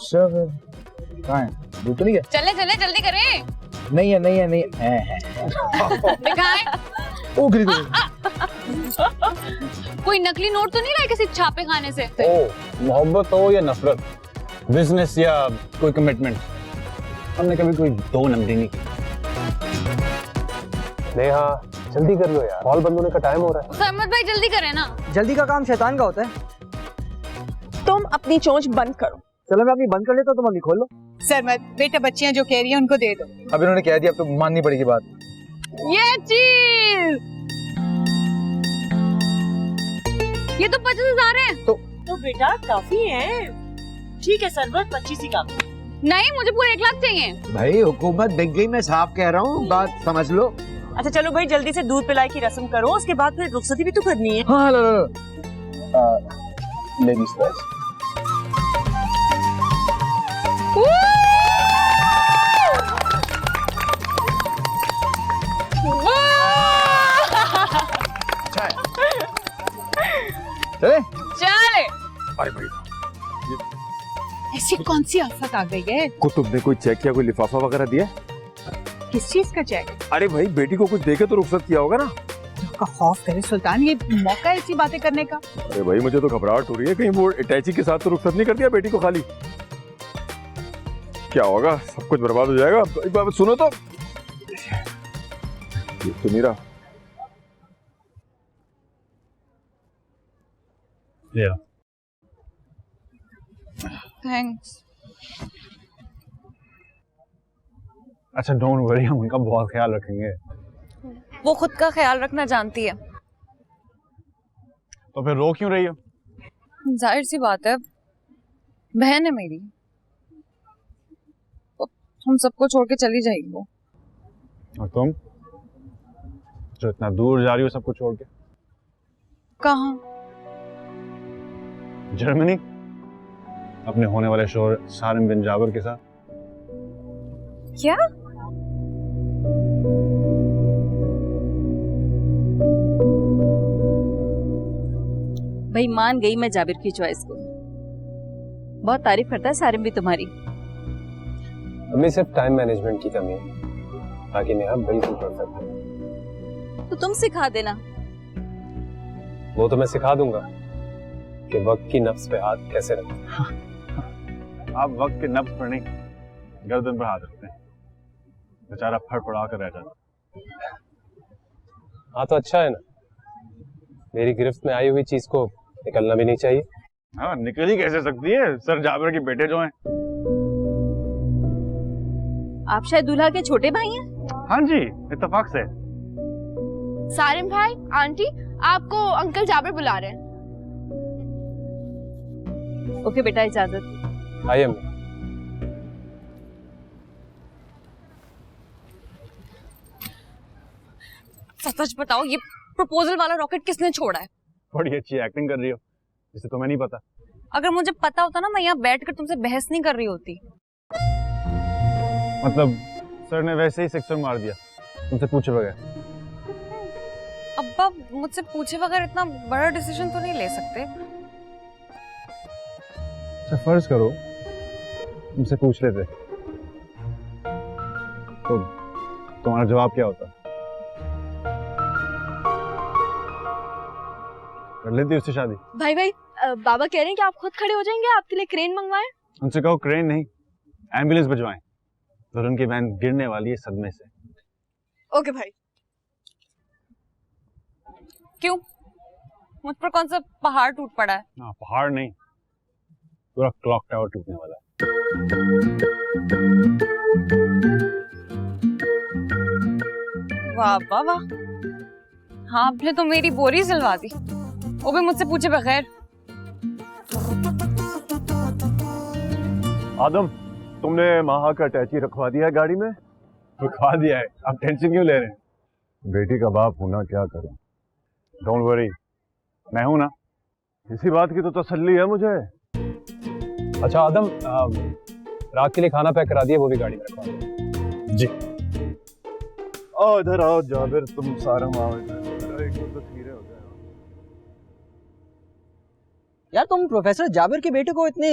अच्छा फिर कहाँ है? दूध तो नहीं गया? चले चले जल्दी करें। नहीं है। दिखाएं। ओ गिरी गई। कोई नकली नोट तो नहीं लाए किसी छापे खाने से? ओ, मोहब्बत हो या नफरत, बिजनेस या कोई कमिटमेंट, हमने कभी कोई दो नंबरी नहीं की। नेहा जल्दी कर लो यार, कॉल बंद होने का टाइम हो रहा है। सरमत भाई जल्दी करें ना। जल्दी का काम शैतान का होता है। तुम अपनी चोंच बंद करो। चलो मैं अपनी बंद कर लेता हूँ, तुम अपनी खोल लो। सरमत बेटा, बच्चियां जो कह रही हैं उनको दे दो। अब इन्होंने कह दिया, अब तो माननी पड़ेगी बात। ये चीज, ये तो 25,000 है। तो बेटा काफी है। ठीक है सरबत, 25 ही काफी। नहीं, मुझे पूरे 1 लाख चाहिए। भाई हुकूमत बिक गई, मैं साफ कह रहा हूँ, बात समझ लो। अच्छा चलो भाई, जल्दी से दूध पिलाई की रस्म करो, उसके बाद फिर रुखसती भी तो करनी है। हाँ लो लेडीज फर्स्ट। चले चले। अरे भाई ऐसी कौन सी आफत आ गई है? को तुमने कोई चेक या कोई लिफाफा वगैरह दिया? किस चीज का चेक? अरे भाई बेटी को कुछ देके तो रुखसत किया होगा ना। का खौफ करे सुल्तान, ये मौका है ऐसी बातें करने का। अरे भाई मुझे तो घबराहट हो रही है, कहीं वो अटैची के साथ तो रुखसत नहीं कर दिया बेटी को खाली? क्या होगा, सब कुछ बर्बाद हो जाएगा। एक बार सुनो तो, ये तो मेरा थैंक्स। अच्छा डोंट वरी, हम उनका बहुत ख्याल रखेंगे। वो खुद का ख्याल रखना जानती है। तो फिर रो क्यों रही हो? जाहिर सी बात है, बहन है मेरी, तो हम सबको छोड़ के चली जाएगी वो। और तुम जो इतना दूर जा रही हो सबको छोड़ के? कहाँ? जर्मनी, अपने होने वाले शोहर सारिम बिन जाबिर के साथ। क्या? भाई मान गई मैं जाबिर की चॉइस को। बहुत तारीफ करता है सारिम भी तुम्हारी। हमें सिर्फ टाइम मैनेजमेंट की कमी है, ताकि नेहा बिल्कुल परफेक्ट है। तो तुम सिखा देना। वो तो मैं सिखा दूंगा कि वक्त की नफ्स पे हाथ कैसे रखें। आप वक्त के नब्ज पर नहीं, गर्दन पर हाथ रखते हैं, बेचारा फड़फड़ा कर रह जाता। हाँ तो अच्छा है ना, मेरी गिरफ्त में आई हुई चीज को निकलना भी नहीं चाहिए। हाँ निकल ही कैसे सकती है, सर जाबिर के बेटे जो हैं। आप शायद दूल्हा के छोटे भाई हैं? हाँ जी, इत्तेफाक से। सारिम भाई, आंटी आपको अंकल जाबिर बुला रहे हैं। ओके बेटा, इजाजत। आइए अम्मी। सच बताओ, ये प्रपोजल वाला रॉकेट किसने छोड़ा है? बड़ी अच्छी एक्टिंग कर रही हो, जिसे तुम्हें नहीं पता। अगर मुझे पता होता ना, मैं यहाँ बैठकर तुमसे बहस नहीं कर रही होती। मतलब सर ने वैसे ही सिक्सर मार दिया तुमसे पूछे बगैर? अब्बा मुझसे पूछे बगैर इतना बड़ा डिसीजन तो नहीं ले सकते। अच्छा फर्ज करो तुमसे पूछ लेते, तो तुम्हारा जवाब क्या होता? कर लेती उससे शादी? भाई बाबा कह रहे हैं कि आप खुद खड़े हो जाएंगे, आपके लिए क्रेन मंगवाएं। उनसे कहो क्रेन नहीं, एम्बुलेंस भिजवाएं, तो उनकी वैन गिरने वाली है सदमे से। ओके भाई। क्यों, मुझ पर कौन सा पहाड़ टूट पड़ा है? हाँ पहाड़ नहीं, पूरा क्लॉक टावर टूटने वाला है। वाह वाह वाह, हाँ आपने तो मेरी बोरी सिलवा दी, वो भी मुझसे पूछे बगैर। आदम, तुमने महा का अटैची रखवा दिया है गाड़ी में? रखवा दिया है, आप टेंशन क्यों ले रहे हैं? बेटी का बाप होना क्या करूं? डोंट वरी, मैं हूं ना। इसी बात की तो तसल्ली है मुझे। अच्छा आदम, रात के लिए खाना पैक करा दिया, वो भी गाड़ी में रखवा दिया। जी। आओ इधर आओ जाबिर, तुम सारा आओ इधर, एक तो खीरे हो गए। यार तुम प्रोफेसर जाबिर के बेटे को इतने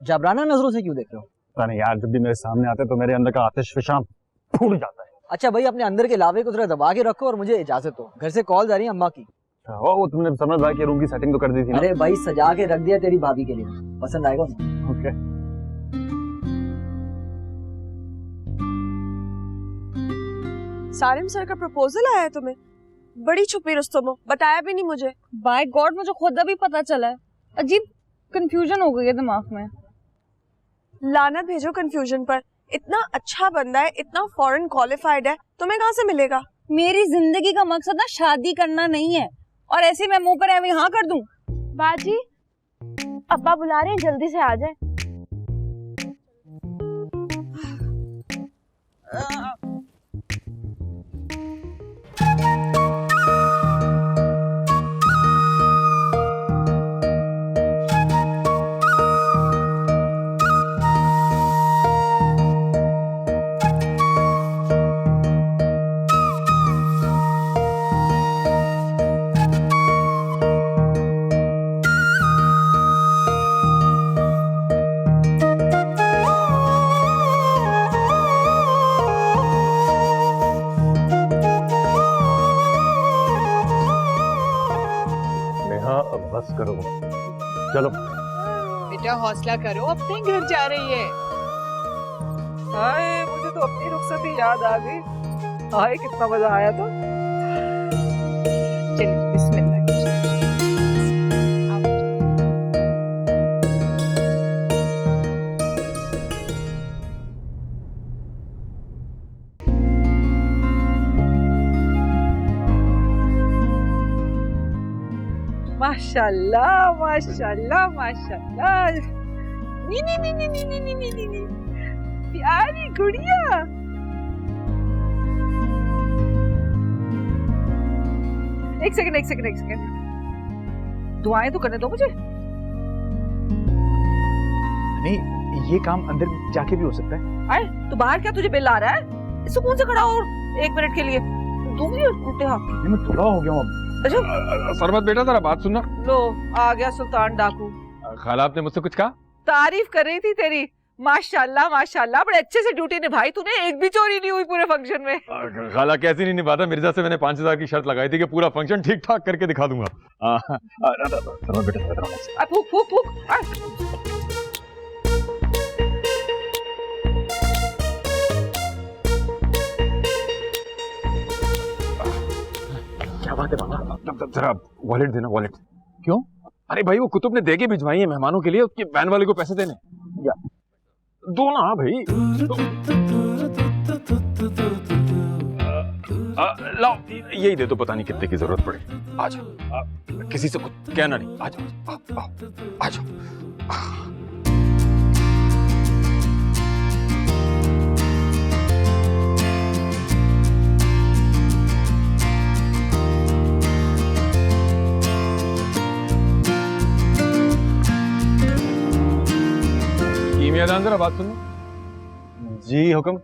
जबराना नजरों से क्यों देख रहे हो? पता नहीं यार, जब भी मेरे सामने आते तो मेरे अंदर का आतिश फिशां फूट जाता है। अच्छा भाई, अपने अंदर के लावे को थोड़ा दबा के रखो और मुझे इजाजत दो, घर से कॉल आ रही है अम्मा की। वो तुमने समझ भाई के रूम की सेटिंग तो कर दी थी ना? अरे भाई, सजा के रख दिया तेरी भाभी के लिए, पसंद आएगा उसे। ओके। सारिम सर का प्रपोजल आया है तुम्हें? बड़ी छुपी रुस्तम हो, बताया भी नहीं मुझे। बाय गॉड, मुझे खुद अभी पता चला है। अजीब कंफ्यूजन हो गई है दिमाग में। लानत भेजो कंफ्यूजन पर। इतना अच्छा बंदा है, इतना फॉरेन क्वालिफाइड है, तुम्हें कहाँ से मिलेगा? मेरी जिंदगी का मकसद ना शादी करना नहीं है, और ऐसे मैं मुंह पर एवं हाँ कर दूं। बाजी, अब्बा बुला रहे हैं, जल्दी से आ जाए। बस करो, चलो। बेटा हौसला करो, अपने घर जा रही है। हाय, मुझे तो अपनी रुखसती याद आ गई। हाय, कितना मजा आया था। चलिए बिस्मिल्लाह। माशाल्लाह माशाल्लाह माशाल्लाह। नी नी नी नी नी नी नी नी नी प्यारी गुड़िया। एक सेकंड। दुआएं तो करने दो मुझे। नहीं, ये काम अंदर जाके भी हो सकता है। आए तो बाहर क्या तुझे बिल आ रहा है? सुकून से खड़ा हो 1 मिनट के लिए। दूंगी उल्टे हाथ। नहीं, मैं थोड़ा हो गया हूँ। अच्छा, सरबत बेटा, जरा बात सुनना। लो आ गया सुल्तान डाकू। खाला, आपने मुझसे कुछ कहा? तारीफ कर रही थी तेरी। माशाल्लाह माशाल्लाह, बड़े अच्छे से ड्यूटी निभाई तूने, एक भी चोरी नहीं हुई पूरे फंक्शन में। खाला कैसी नहीं निभाता, मिर्जा से मैंने 5000 की शर्त लगाई थी कि पूरा फंक्शन ठीक ठाक करके दिखा दूंगा। सरबत बेटा, फूक फूक फूक। क्या बात है बाबा? जरा वॉलेट देना, वॉलेट। क्यों? अरे भाई, वो कुतुब ने देके भिजवाई है मेहमानों के लिए, उसके वैन वाले को पैसे देने। या दो ना भाई, लाओ, यही दे दो, पता नहीं कितने की जरूरत पड़े। आ जाओ, किसी से कुछ कहना नहीं। आ जाओ, आ जाओ। कीमियादान, जरा बात सुनो। जी हुक्म।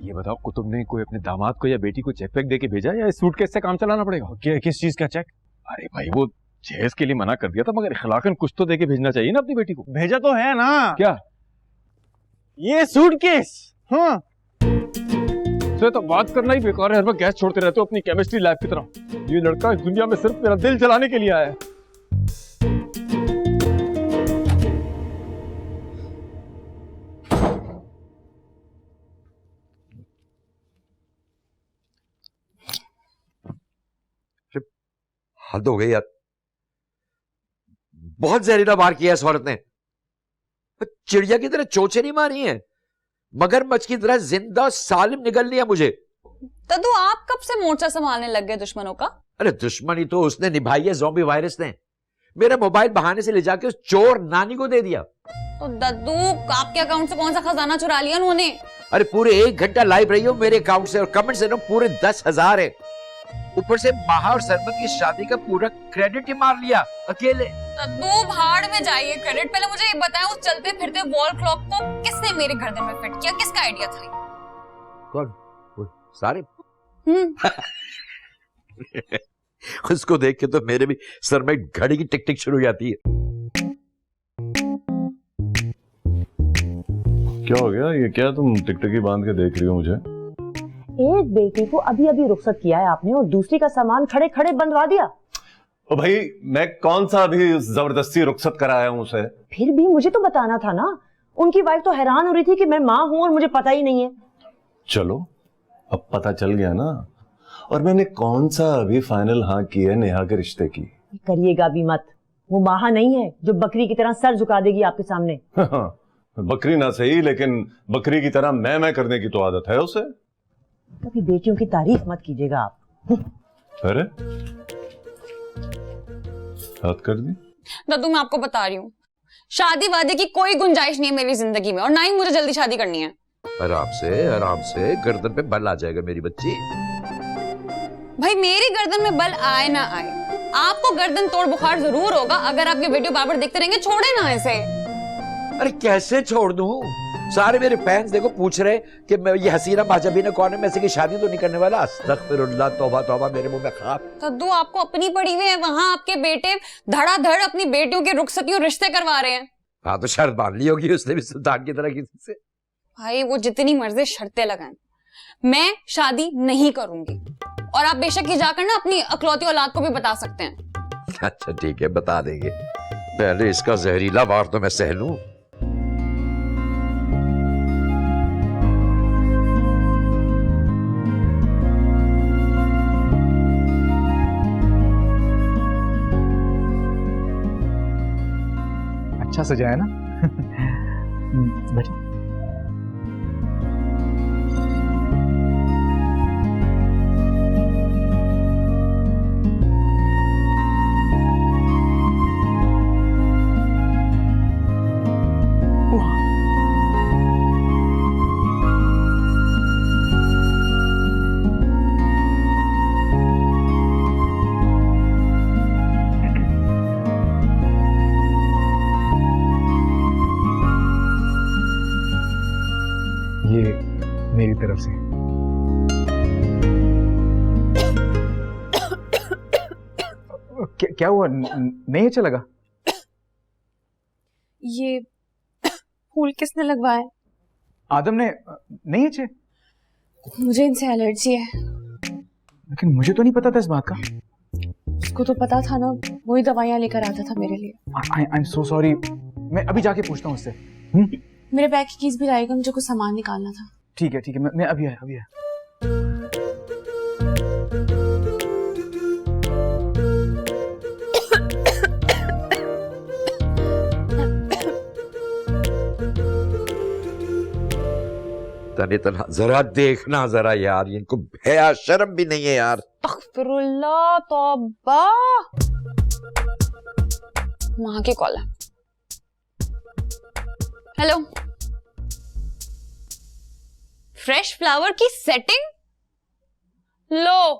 ये बताओ, कुतुब ने कोई अपने दामाद को या बेटी को चेक वेक दे के भेजा, या इस सूटकेस से काम चलाना पड़ेगा? किस चीज का चेक? अरे भाई, वो जहेज के लिए मना कर दिया था, मगर इखलाकन कुछ तो दे के भेजना चाहिए ना अपनी बेटी को। भेजा तो है ना। क्या? ये सूटकेस। हाँ, तो बात करना ही बेकार है, हर वक्त गैस छोड़ते रहते हो अपनी केमिस्ट्री लैब की तरह। ये लड़का इस दुनिया में सिर्फ मेरा दिल जलाने के लिए आया है। हद हो गई यार, बहुत जहरीला वार किया इस औरत ने। चिड़िया की तरह चोंचे नहीं मारी है, मगरमच्छ की तरह जिंदा सालिम निगल लिया मुझे। तो आप कब से मोर्चा संभालने लग गए दुश्मनों का? अरे दुश्मनी तो उसने निभाई है, ज़ॉम्बी वायरस ने। मेरा मोबाइल बहाने से ले जाके उस चोर नानी को दे दिया। तो दद्दू, आपके अकाउंट से कौन सा खजाना चुरा लिया उन्होंने? अरे पूरे 1 घंटा लाइव रही हो मेरे अकाउंट से, और कमेंट से पूरे 10,000 है। ऊपर से महा और सरबत की शादी का पूरा क्रेडिट ही मार लिया अकेले। दो भाड़ में जाइए क्रेडिट। पहले मुझे ये बताएं, उस चलते फिरते वॉल क्लॉक को किसने मेरे गर्दन में फिट किया? किसका आइडिया था? कौन? सारे। हम्म। उसको देख के तो मेरे भी सर में घड़ी की टिक टिक शुरू हो जाती है। क्या हो गया? ये क्या तुम टिकटकी बांध के देख रही हो मुझे? एक बेटी को अभी अभी रुखसत किया है आपने और दूसरी का सामान खड़े खड़े बंधवा दिया। ओ भाई, मैं कौन सा अभी जबरदस्ती रुखसत कराया हूं उसे? फिर भी मुझे तो बताना था ना। उनकी वाइफ तो हैरान हो रही थी कि मैं माँ हूं और मुझे पता ही नहीं है। चलो अब पता चल गया ना। और मैंने कौन सा अभी फाइनल हाँ की है नेहा के रिश्ते की। करिएगा भी मत। वो माहा नहीं है जो बकरी की तरह सर झुका देगी आपके सामने। बकरी ना सही, लेकिन बकरी की तरह मैं करने की तो आदत है उसे। कभी बेटियों की तारीफ मत कीजिएगा आप। अरे हाथ कर दी। दादू मैं आपको बता रही हूँ, शादी वादी की कोई गुंजाइश नहीं है मेरी जिंदगी में, और ना ही मुझे जल्दी शादी करनी है। आराम से गर्दन पे बल आ जाएगा मेरी बच्ची। भाई मेरी गर्दन में बल आए ना आए, आपको गर्दन तोड़ बुखार जरूर होगा अगर आप ये वीडियो बार बार देखते रहेंगे। छोड़े ना इसे। अरे कैसे छोड़ दूं? सारे मेरे फैंस देखो पूछ रहे कि मैं ये हसीना माजाबीना कौन है, मैं से की शादी तो नहीं करने वाला। अस्तगफिरुल्लाह, तौबा तौबा, मेरे मुंह में खाक। दादू आपको अपनी पड़ी हुई है, वहां आपके बेटे धड़ाधड़ अपनी बेटियों के रुखसतियों रिश्ते करवा रहे हैं। हाँ तो शर्त मान ली होगी उसने भी सुल्तान की तरह किसी से। भाई वो जितनी मर्जी शर्तें लगाएं, मैं शादी नहीं करूंगी। और आप बेशक ही जाकर ना अपनी अकलौती औलाद को भी बता सकते हैं। अच्छा ठीक है, बता देंगे। पहले इसका जहरीला वार तो मैं सह लूं। अच्छा सजाया ना। बैठिए। ये मेरी तरफ से। क्या हुआ? नहीं अच्छा लगा? ये फूल किसने लगवाया? आदम ने। नहीं अच्छे? मुझे इनसे एलर्जी है। लेकिन मुझे तो नहीं पता था इस बात का। उसको तो पता था ना, वही दवाइयाँ लेकर आता था मेरे लिए। I am so sorry. मैं अभी जाके पूछता हूँ उससे। मेरे बैग की कीज भी लाएगा, मुझे कुछ सामान निकालना था। ठीक है, मैं अभी आया। तना जरा देखना जरा यार, इनको भया शर्म भी नहीं है यार। अस्तगफिरुल्लाह, तौबा। माँ की कॉल है। हेलो। फ्रेश फ्लावर की सेटिंग लो,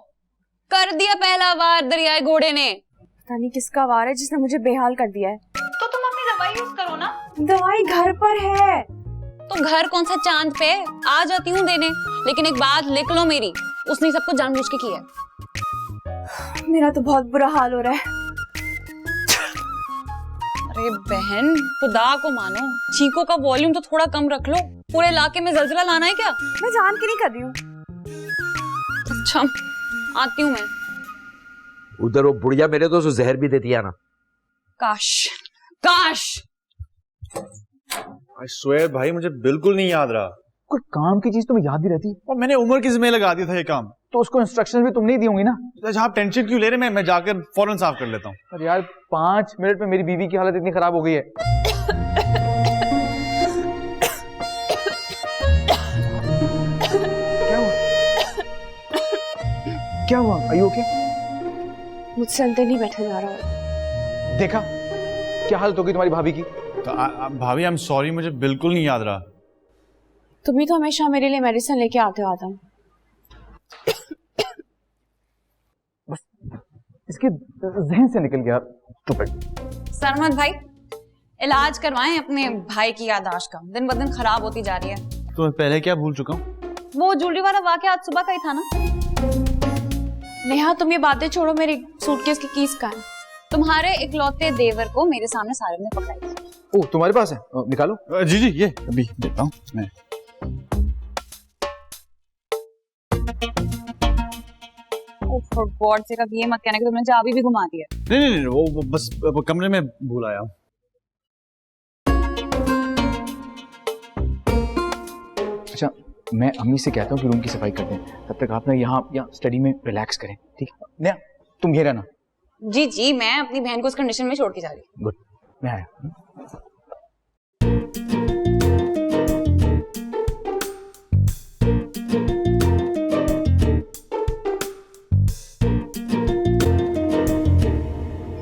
कर दिया पहला वार दरियाए घोड़े ने। पता नहीं किसका वार है जिसने मुझे बेहाल कर दिया है। तो तुम अपनी दवाई यूज करो ना। दवाई घर पर है। तो घर कौन सा चांद पे? आ जाती हूँ देने, लेकिन एक बात लिख लो मेरी, उसने सब कुछ जानबूझ के किया है। मेरा तो बहुत बुरा हाल हो रहा है। अरे बहन, खुदा को मानो, चीखों का वॉल्यूम तो थोड़ा कम रख लो। पूरे इलाके में जलजला लाना है क्या? मैं जान के नहीं कर रही हूँ। अच्छा, आती हूँ मैं। उधर वो बुढ़िया मेरे तो जहर भी देती है ना। काश काश। आई स्वेयर भाई, मुझे बिल्कुल नहीं याद रहा। कोई काम की चीज तुम्हें याद भी रहती? और मैंने उम्र की जिम्मे लगा दिया था ये काम। तो उसको इंस्ट्रक्शन भी तुम नहीं दी होंगी ना। अच्छा आप टेंशन क्यों ले रहे? मैं जाकर फौरन साफ कर लेता हूँ। अरे यार 5 मिनट में मेरी बीवी की हालत इतनी खराब हो गई है। क्या हुआ? Are you okay? मुझसे अंदर नहीं बैठा जा रहा। देखा क्या हालत होगी तुम्हारी भाभी की? तो भाभी आई एम सॉरी, मुझे बिल्कुल नहीं याद रहा। तुम ही तो हमेशा मेरे लिए मेडिसिन लेके आते हो आदम। बस इसके जहन से निकल गया। सरमद भाई, इलाज करवाएं अपने भाई की याददाश्त का, दिन ब दिन खराब होती जा रही है। तो मैं पहले क्या भूल चुका हूँ? वो ज्वेलरी वाला वाकया आज सुबह का ही था ना। नेहा तुम ये बातें छोड़ो, मेरी सूटकेस की कीज कहाँ है? तुम्हारे इकलौते देवर को मेरे सामने सारिम ने पकड़ाई थी। ओ तुम्हारे पास है, निकालो। जी जी, ये अभी देता हूँ मैं। ओह फॉर गॉड सेक, अब ये मत कहना कि तुमने चाबी भी घुमा दी है। नहीं, वो बस कमरे में भूल आया हूँ। अच्छा, मैं अम्मी से कहता हूँ कि रूम की सफाई कर दें, तब तक आप ना यहाँ स्टडी में रिलैक्स करें, ठीक है? नेहा, तुम ये रहना। जी जी, मैं अपनी बहन को इस कंडीशन में छोड़ के जा रही हूँ। गुड, मैं आया।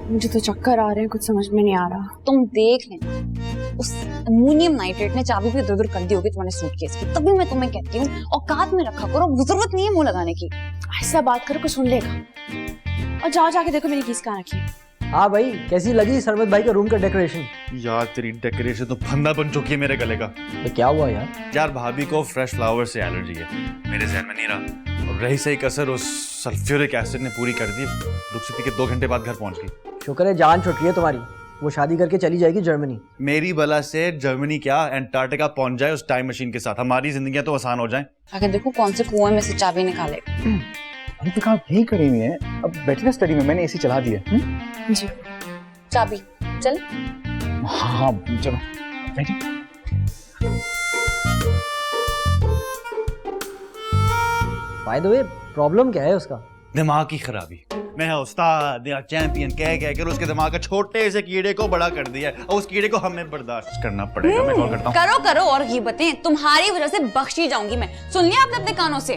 मुझे तो चक्कर आ रहे हैं, कुछ समझ में नहीं आ रहा। तुम देख लेना, उस अमोनियम नाइट्रेट ने चाबी भी इधर-उधर कर दी होगी तुम्हारे सूटकेस की, तभी मैं तुम्हें कहती हूँ औकात में रखा करो, जरूरत नहीं है मुंह लगाने की। ऐसा बात करो कोई सुन लेगा। और जाओ जाके देखो मेरी किस कहाँ रखी है। हाँ भाई, कैसी लगी सरवत भाई का रूम का डेकोरेशन? यार तेरी डेकोरेशन तो फंदा बन चुकी है मेरे गले का। तो क्या हुआ यार? यार भाभी को फ्रेश फ्लावर से एलर्जी है, मेरे जहन में नहीं रहा, और रही सही कसर उस सल्फ्यूरिक एसिड ने पूरी कर दी। रुखसती के 2 घंटे बाद घर पहुंच गई। शुक्र है जान छुट रही है तुम्हारी, वो शादी करके चली जाएगी जर्मनी। मेरी बला से जर्मनी क्या एंटार्क्टिका पहुंच जाए उस टाइम मशीन के साथ, हमारी जिंदगियां तो आसान हो जाएं। आगे देखो कौन से कुएं में से चाबी निकालेगा। अभी तक आप यही करी हुई हैं, अब बैठे ना स्टडी में, मैंने एसी चला दिया। जी, चाबी चल। हाँ चलो बैठे। बाय द वे, प्रॉब्लम क्या है उसका? दिमाग की खराबी। मैं उस्ताद या चैंपियन कह कर उसके दिमाग का छोटे से कीड़े को बड़ा कर दिया है, और उस कीड़े को हमें बर्दाश्त करना पड़ेगा। मैं कॉल करता हूँ। करो करो और गिबतें, तुम्हारी वजह से बख्शी जाऊंगी मैं। सुन लिया आपने अपने कानों से?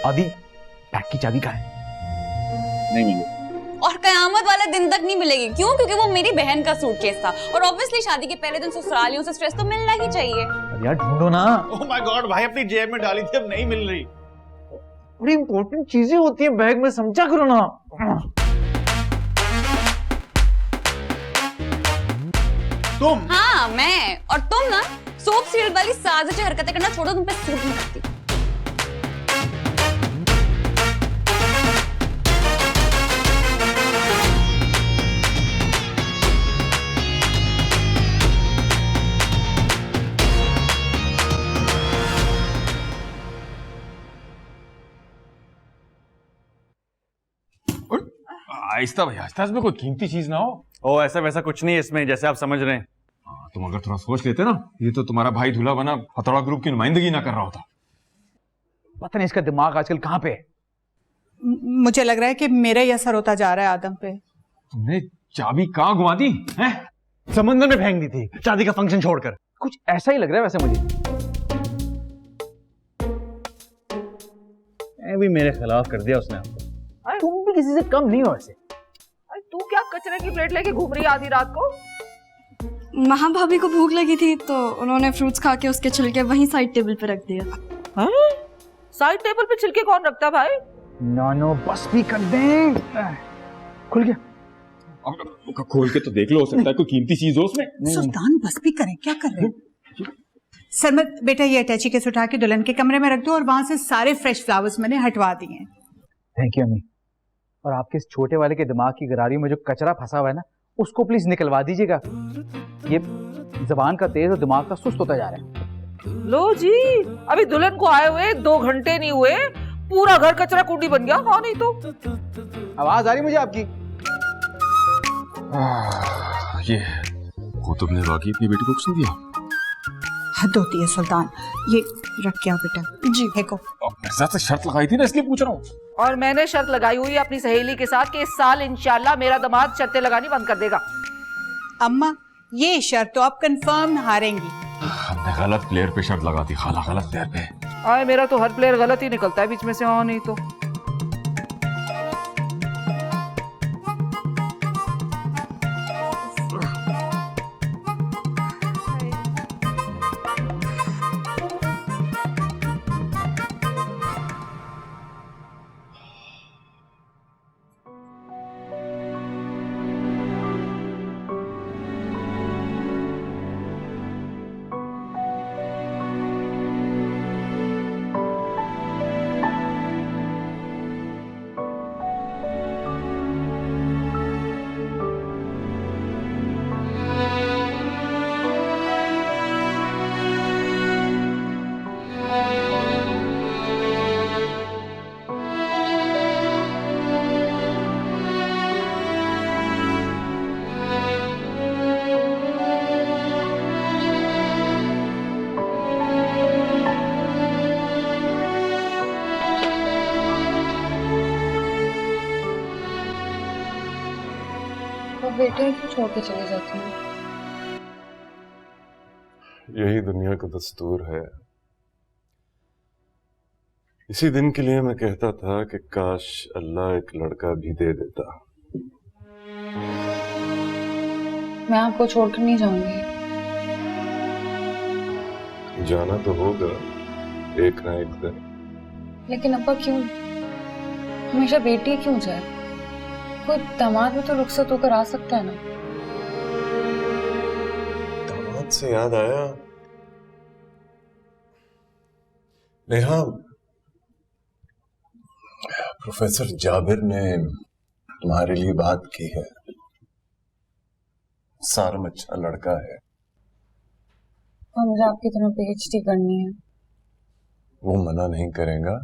आदि, बैग की चाबी कहाँ है? नहीं मिली। और कयामत वाले दिन तक नहीं मिलेगी। क्यों? क्योंकि वो मेरी बहन का सूटकेस था, और ऑब्वियसली शादी के पहले दिन ससुरालियों से स्ट्रेस तो मिलना ही चाहिए। यार ढूंढो ना। ओह माय गॉड भाई, अपनी जेब में डाली थी, अब नहीं मिल रही। बड़ी इंपॉर्टेंट चीजें होती हैं बैग में, समझा करो ना। तुम? हाँ मैं। और तुम ना सोप सीरियल वाली साजिश हरकतें करना छोड़ो, तुम पे सूट नहीं करती। आहिस्ता भाई आहिस्ता, इसमें कोई कीमती चीज ना हो। ओ ऐसा वैसा कुछ नहीं है इसमें, जैसे आप समझ रहे हैं। तुम अगर थोड़ा सोच लेते ना, ये तो तुम्हारा भाई दूल्हा बना हथौड़ा ग्रुप की नुमाइंदगी ना कर रहा होता। पता नहीं इसका दिमाग आजकल कहाँ पे है। मुझे लग रहा है कि मेरा ही असर होता जा रहा है आदम पे। तुमने चाबी कहाँ घुमा दी है? समंदर में फेंक दी थी शादी का फंक्शन छोड़कर। कुछ ऐसा ही लग रहा है वैसे मुझे। भी मेरे खिलाफ कर दिया उसने आपको। तुम भी किसी से कम नहीं हो ऐसे। तू क्या कचरे की प्लेट लेके घूम रही है आधी रात को? महा भाभी को भूख लगी थी तो उन्होंने फ्रूट्स खा के उसके छिलके वहीं साइड टेबल पे रख दिया। साइड टेबल पे छिलके कौन रखता भाई? नानो बस भी कर दे। खुल गया। अब खोल के तो देख लो, हो सकता है कोई कीमती चीज हो उसमें। सुल्तान बस भी करें, क्या कर रहे हैं? सरमत बेटा, ये अटैची केस उठा के दुल्हन के कमरे में रख दो, और वहां से सारे फ्रेश फ्लावर्स मैंने हटवा दिए हैं। थैंक यू अम्मी। और आपके इस छोटे वाले के दिमाग की गरारियों में जो कचरा फंसा हुआ है ना, उसको प्लीज निकलवा दीजिएगा। ये जबान का तेज और दिमाग का सुस्त होता जा रहा है। लो जी, अभी दुल्हन को आए हुए 2 घंटे नहीं हुए, पूरा घर कचरा कुंडी बन गया। हाँ नहीं तो। आवाज आ रही मुझे आपकी। ये कुतुब ने वाकई अपनी बेटी को कुछ दिया। हद होती है सुल्तान। ये रख क्या बेटा? जी फेंको। मेरे साथ से शर्त लगाई थी ना, इसलिए पूछ रहा हूँ। और मैंने शर्त लगाई हुई है अपनी सहेली के साथ कि इस साल इंशाल्लाह मेरा दामाद शर्तें लगानी बंद कर देगा। अम्मा, ये शर्त तो आप कंफर्म हारेंगी। हमने गलत प्लेयर पे शर्त लगा दी खाला, गलत प्लेयर पे। आए मेरा तो हर प्लेयर गलत ही निकलता है बीच में से। हाँ नहीं तो। तो बेटे क्यों छोड़ के चले जाती हूँ? यही दुनिया का दस्तूर है। इसी दिन के लिए मैं कहता था कि काश अल्लाह एक लड़का भी दे देता। मैं आपको छोड़कर नहीं जाऊंगी। जाना तो होगा एक ना एक दिन। लेकिन अब्बा क्यों? हमेशा बेटी क्यों जाए? कोई दामाद भी तो रुखसत होकर आ सकता है ना। दामाद से याद आया, नेहा, प्रोफेसर जाबिर ने तुम्हारे लिए बात की है। सारम अच्छा लड़का है। और मुझे आपकी तरह पीएचडी करनी है। वो मना नहीं करेगा,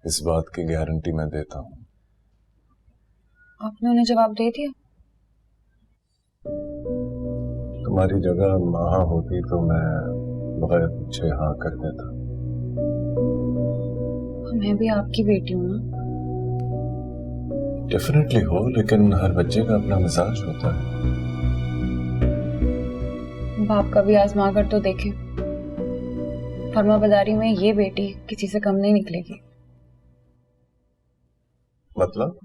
इस बात की गारंटी मैं देता हूं। आपने उन्हें जवाब दे दिया? तुम्हारी जगह माँ होती तो मैं बगैर पूछे हाँ कर देता। मैं भी आपकी बेटी हूँ ना। डेफिनेटली हो, लेकिन हर बच्चे का अपना मिजाज होता है। बाप का भी आजमा कर तो देखें। फर्माबरदारी में ये बेटी किसी से कम नहीं निकलेगी। मतलब?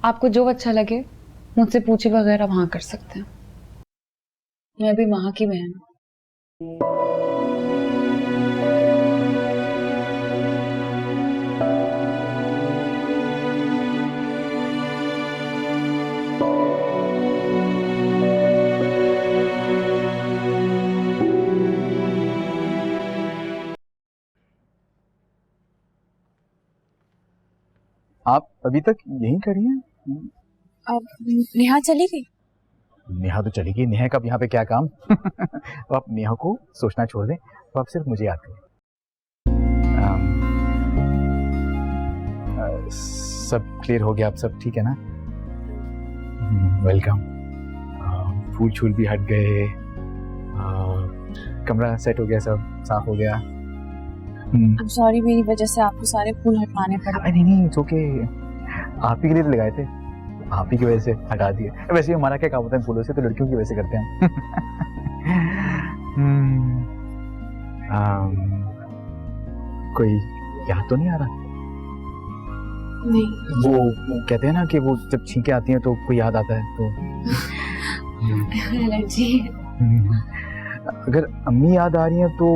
आपको जो अच्छा लगे मुझसे पूछे बगैर आप हाँ कर सकते हैं। मैं भी माँ की बहन हूँ। आप अभी तक यहीं खड़ी हैं? अब नेहा चली गई? नेहा तो चली गई, नेहा का यहाँ पे क्या काम? तो आप नेहा को सोचना छोड़ दें, तो आप सिर्फ मुझे याद करें। सब क्लियर हो गया? आप सब ठीक है ना? वेलकम। फूल छूल भी हट गए, कमरा सेट हो गया, सब साफ हो गया। I'm sorry, मेरी वजह से आपको सारे फूल हटवाने पड़े। नहीं, इट्स ओके। आप ही के लिए तो लगाए थे, आप ही की वजह से हटा दिए। वैसे हमारा क्या काम होता है फूलों से, तो लड़कियों की वजह से करते हैं। कोई याद तो नहीं आ रहा? नहीं। वो कहते हैं ना कि वो जब छींके आती हैं तो कोई याद आता है, तो एलर्जी। अगर अम्मी याद आ रही हैं तो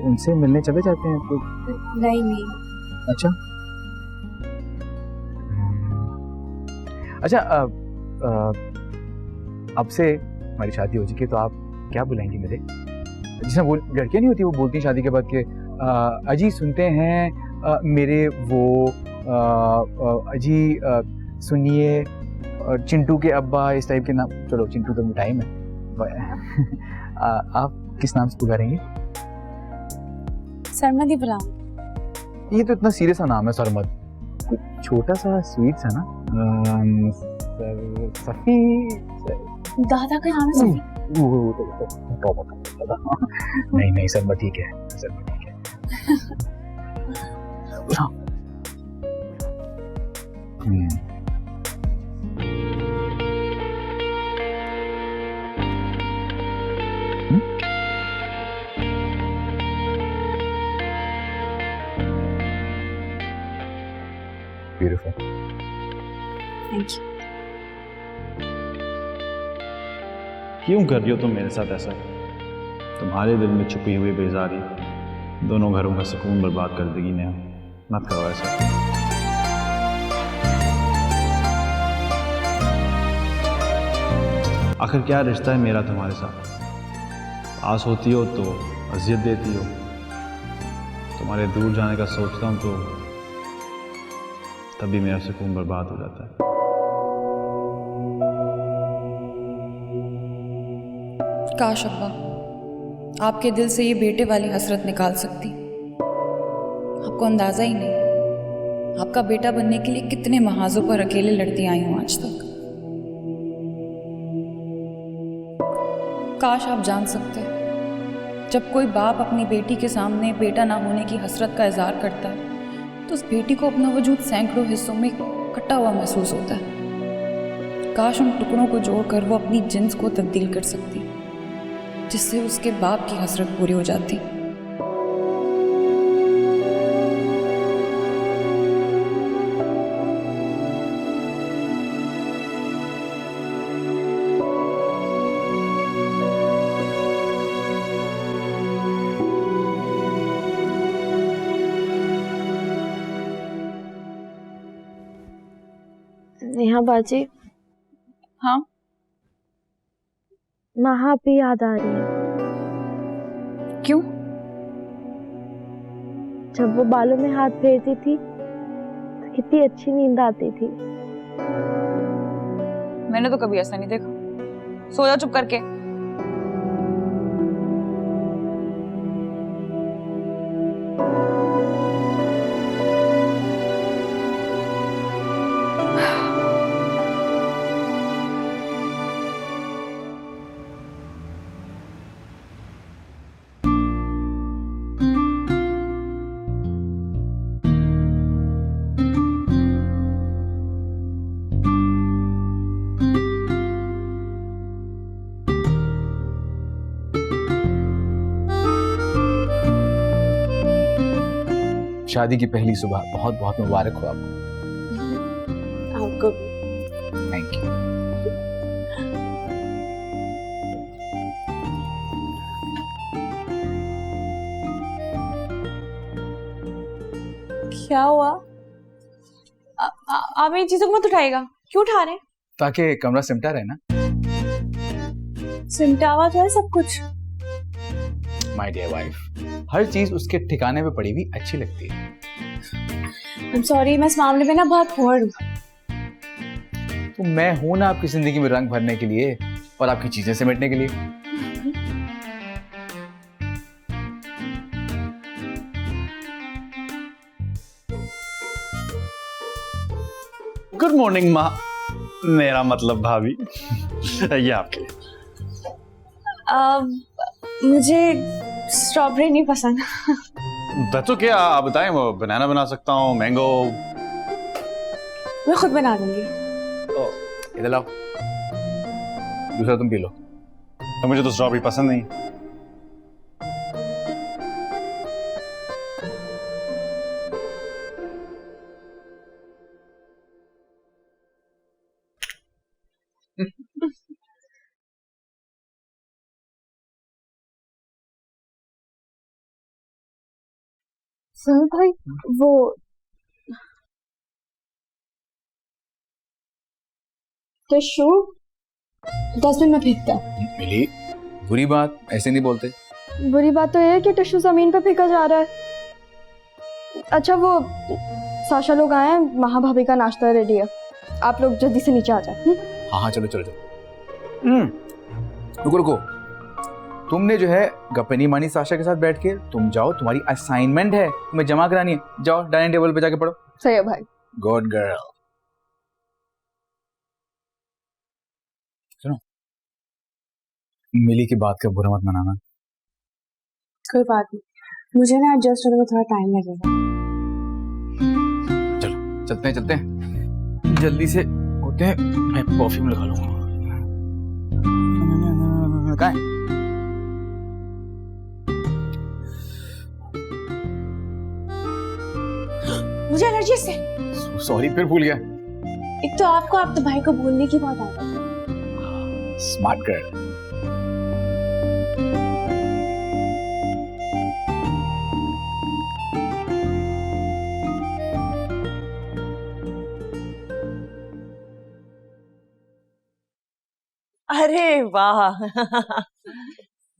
उनसे मिलने चले जाते हैं? तो नहीं। अच्छा अच्छा, अब से हमारी शादी हो चुकी है, तो आप क्या बुलाएंगी मेरे? जिसमें वो लड़कियां नहीं होती, वो बोलती हैं शादी के बाद के अजी सुनते हैं मेरे वो अजी सुनिए चिंटू के अब्बा, इस टाइप के नाम। चलो चिंटू तो टाइम है। आप किस नाम से पुकारेंगे? सरमद ही बुलाऊं? ये तो इतना सीरियस सा नाम है सरमद, कुछ छोटा सा स्वीट सा ना। सफी। दादा का नाम है सफी? वो तो नहीं सरमद ठीक है, सरमद ठीक है। Beautiful. Thank you. क्यों कर रही हो तुम मेरे साथ ऐसा? तुम्हारे दिल में छुपी हुई बेजारी दोनों घरों का सुकून बर्बाद कर देगी नेहा। मत करो ऐसा। आखिर क्या रिश्ता है मेरा तुम्हारे साथ? पास होती हो तो अजियत देती हो, तुम्हारे दूर जाने का सोचता हूं तो तभी मेरा सुकून बर्बाद हो जाता है। काश अब्बा आपके दिल से ये बेटे वाली हसरत निकाल सकती। आपको अंदाजा ही नहीं, आपका बेटा बनने के लिए कितने महाजों पर अकेले लड़ती आई हूं आज तक। काश आप जान सकते, जब कोई बाप अपनी बेटी के सामने बेटा ना होने की हसरत का इजहार करता है तो उस बेटी को अपना वजूद सैकड़ों हिस्सों में कटा हुआ महसूस होता है। काश उन टुकड़ों को जोड़कर वो अपनी जिन्स को तब्दील कर सकती, जिससे उसके बाप की हसरत पूरी हो जाती। नेहा बाजी। हाँ, महा भी याद आ रही है। क्यों? जब वो बालों में हाथ फेरती थी तो कितनी अच्छी नींद आती थी। मैंने तो कभी ऐसा नहीं देखा। सो जा चुप करके। शादी की पहली सुबह बहुत बहुत मुबारक हो आपको। आपको थैंक यू। क्या हुआ? आप इन चीजों को मत उठाएगा। क्यों उठा रहे? ताकि कमरा सिमटा रहे ना। सिमटावा तो है सब कुछ। माय डियर वाइफ, हर चीज उसके ठिकाने पे पड़ी हुई अच्छी लगती है। I'm sorry, मैं इस मामले में ना बहुत बोर हूँ। तो मैं हूं ना आपकी जिंदगी में रंग भरने के लिए और आपकी चीजें समेटने के लिए। गुड मॉर्निंग माँ, मेरा मतलब भाभी। ये आपके लिए। मुझे स्ट्रॉबेरी नहीं पसंद। तो क्या आप बताएं, वो बनाना बना सकता हूँ, मैंगो। मैं खुद बना दूंगी। इधर लाओ, दूसरा तुम पी लो। तो मुझे तो स्ट्रॉबेरी पसंद नहीं। सुन भाई, वो टिश्यू डस्टबिन में फेंकता। मिली, बुरी बात ऐसे नहीं बोलते। बुरी बात तो ये है कि टिश्यू जमीन पे फेंका जा रहा है। अच्छा, वो साशा लोग आए हैं, महाभाभी का नाश्ता रेडी है, आप लोग जल्दी से नीचे आ जाओ। हाँ हाँ, चलो चलो चलो। रुको रुको, तुमने जो है गप्पे नहीं मानी साशा के साथ बैठ के। तुम जाओ, तुम्हारी असाइनमेंट है, तुम्हें जमा करानी है। जाओ डाइनिंग टेबल पे जाके पढ़ो। सही है भाई। Good girl. सुनो, मिली की बात का बुरा मत मनाना। कोई बात नहीं, मुझे ना एडजस्ट होने में थोड़ा टाइम लगेगा। चलो चलते हैं चलते हैं, जल्दी से होते हैं। मैं परफ्यूम लगा लूंगा। कहाँ है? मुझे एलर्जी से। सॉरी, फिर भूल गया। एक तो आपको आपके भाई को भूलने की बहुत आदत है। Smart girl. अरे वाह,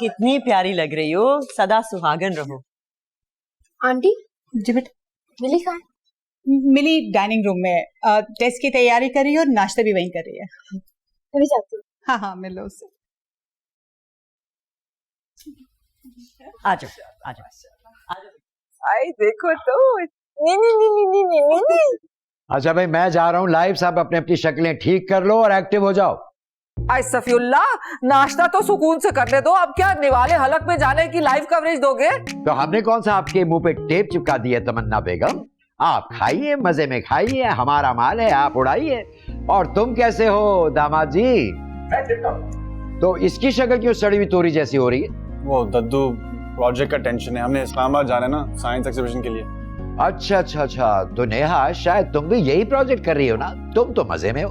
कितनी प्यारी लग रही हो, सदा सुहागन रहो। आंटी जी बेटा, मिली कहाँ है? मिली डाइनिंग रूम में टेस्ट की तैयारी कर रही है और नाश्ता भी वहीं कर रही है। मैं भी जाती हूँ। हाँ हाँ, मिलो उससे। आ जाओ आ जाओ। आई देखो तो, नी। अच्छा भाई, मैं जा रहा हूँ लाइव। सब अपने अपनी शक्लें ठीक कर लो और एक्टिव हो जाओ। आई सफीउल्लाह, नाश्ता तो सुकून से करने दो। अब क्या निवाले हलक में जाने की लाइव कवरेज दोगे? तो हमने कौन सा आपके मुंह पे टेप चिपका दी है तमन्ना बेगम? आप खाइए, मजे में खाइए, हमारा माल है, आप उड़ाइए। और तुम कैसे हो दामाद जी? तो इसकी शक्ल क्यों सड़ी हुई तोरी जैसी हो रही है? वो दद्दू प्रोजेक्ट का टेंशन है, हमने इस्लामाबाद जाना है ना साइंस एग्जीबिशन के लिए। अच्छा अच्छा अच्छा, तो नेहा शायद तुम भी यही प्रोजेक्ट कर रही हो ना? तुम तो मजे में हो।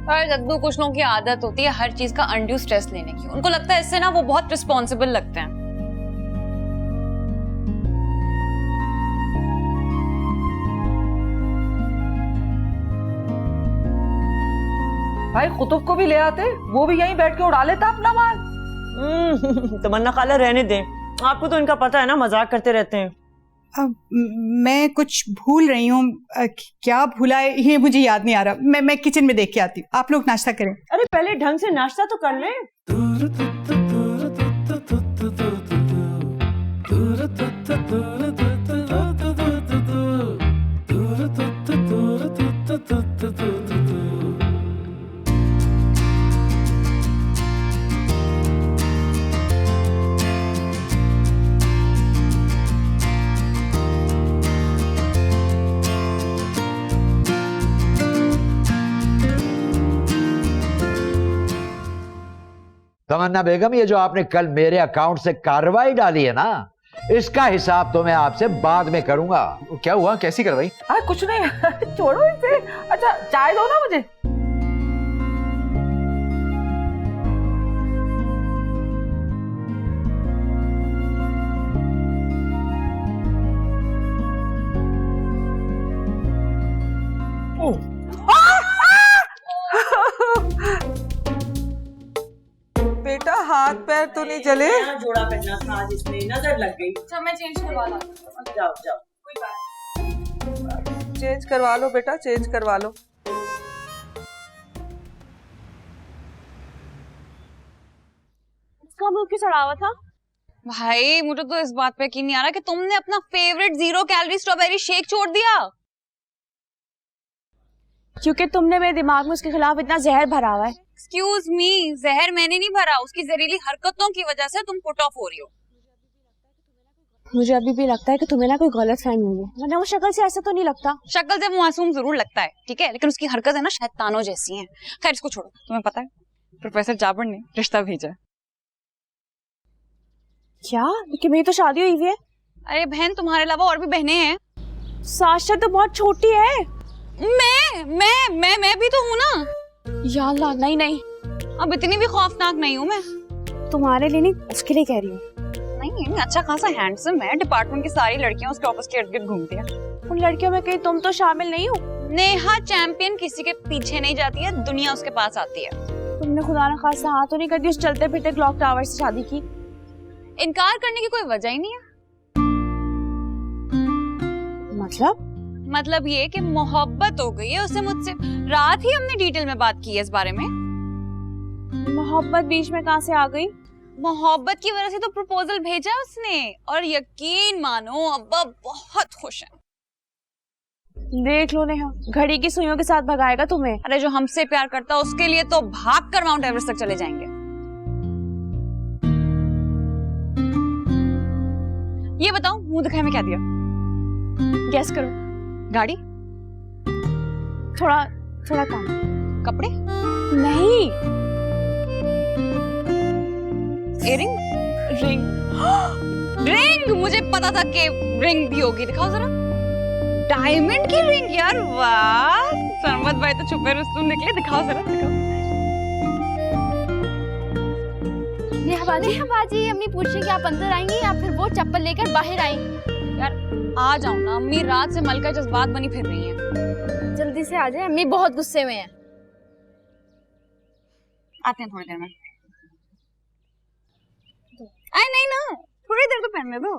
पर दद्दू, कुछ लोगों की आदत होती है हर चीज का अनड्यू स्ट्रेस लेने की। उनको लगता है इससे ना वो बहुत रिस्पॉन्सिबल लगते हैं। भाई कुतुब को भी ले आते, वो भी यहीं बैठ के उड़ा लेता अपना माल। तमन्ना खाला रहने दें, आपको तो इनका पता है ना, मजाक करते रहते हैं। अब मैं कुछ भूल रही हूँ, क्या भूला है ये मुझे याद नहीं आ रहा। मैं किचन में देख के आती हूँ, आप लोग नाश्ता करें। अरे पहले ढंग से नाश्ता तो कर लें। तमन्ना बेगम, ये जो आपने कल मेरे अकाउंट से कार्रवाई डाली है ना, इसका हिसाब तो मैं आपसे बाद में करूंगा। क्या हुआ, कैसी कार्रवाई? कुछ नहीं छोड़ो इसे। अच्छा चाय दो ना मुझे। बेटा हाथ पैर तो नहीं जले? जोड़ा पहनना था आज, इसमें नजर लग गई। अच्छा मैं चेंज करवा लाती हूँ। जाओ जाओ। कोई बात। चेंज करवा लो बेटा, चेंज करवा लो। इसका मुंह क्यों सड़ा हुआ था? भाई मुझे तो इस बात पे यकीन नहीं आ रहा कि तुमने अपना फेवरेट 0 कैलोरी स्ट्रॉबेरी शेक छोड़ दिया। क्योंकि तुमने मेरे दिमाग में उसके खिलाफ इतना जहर भरा हुआ है। एक्सक्यूज मी, जहर मैंने नहीं भरा, उसकी जहरीली हरकतों की वजह से तुम पुट ऑफ हो रही हो। मुझे अभी भी लगता है कि तुम्हें ना कोई गलत फहमी हुई है, वरना वो शक्ल से ऐसा तो नहीं लगता। शक्ल से वो मासूम जरूर लगता है, ठीक है, लेकिन उसकी हरकत है ना शैतानों जैसी है। खैर इसको छोड़ो, तुम्हें पता है प्रोफेसर जाबर ने रिश्ता भेजा है। क्या? कि मेरी तो शादी हुई हुई है। अरे बहन, तुम्हारे अलावा और भी बहनें हैं। साशा तो बहुत छोटी है। मैं भी तो हूँ ना। या अल्लाह, नहीं नहीं, अब इतनी भी खौफनाक नहीं हूँ मैं। तुम्हारे लिए नहीं, उसके लिए कह रही हूँ। नहीं, अच्छा खासा हैंडसम है, डिपार्टमेंट की सारी लड़कियां उसके ऑफिस के इर्द गिर्द घूमती हैं। उन लड़कियों में कहीं तुम तो शामिल नहीं हो? नेहा चैंपियन किसी के पीछे नहीं जाती है, दुनिया उसके पास आती है। तुमने खुदा ना खासा हाथ तो नहीं कर दी उस चलते फिरते क्लॉक टावर से शादी की? इनकार करने की कोई वजह ही नहीं है। मतलब ये कि मोहब्बत हो गई है उससे मुझसे। रात ही हमने डिटेल में बात की है इस बारे में। मोहब्बत बीच में कहाँ से आ गई? मोहब्बत की वजह से तो प्रपोजल भेजा उसने, और यकीन मानो अब्बा बहुत खुश हैं। देख लो नेहा, घड़ी की सुइयों के साथ भगाएगा तुम्हें। अरे जो हमसे प्यार करता है उसके लिए तो भाग कर माउंट एवरेस्ट तक चले जाएंगे। ये बताओ मुंह दिखाए में क्या दिया? गैस करो। गाड़ी? थोड़ा कम। कपड़े? नहीं। इयररिंग? रिंग। मुझे पता था कि रिंग भी होगी। दिखाओ जरा। डायमंड की रिंग यार, वाह। सरमत भाई तो छुपे रुस्तुम निकले। दिखाओ जरा, दिखाओ। नेहा बाजी, अम्मी पूछ रही कि आप अंदर आएंगी या फिर वो चप्पल लेकर बाहर आएंगी? यार आ जाओ ना, अम्मी रात से मलका जज्बात बनी फिर रही हैं। जल्दी से आ जाए, अम्मी बहुत गुस्से में हैं। आते हैं थोड़ी देर में। अरे नहीं ना, थोड़ी देर तो पहनने दो।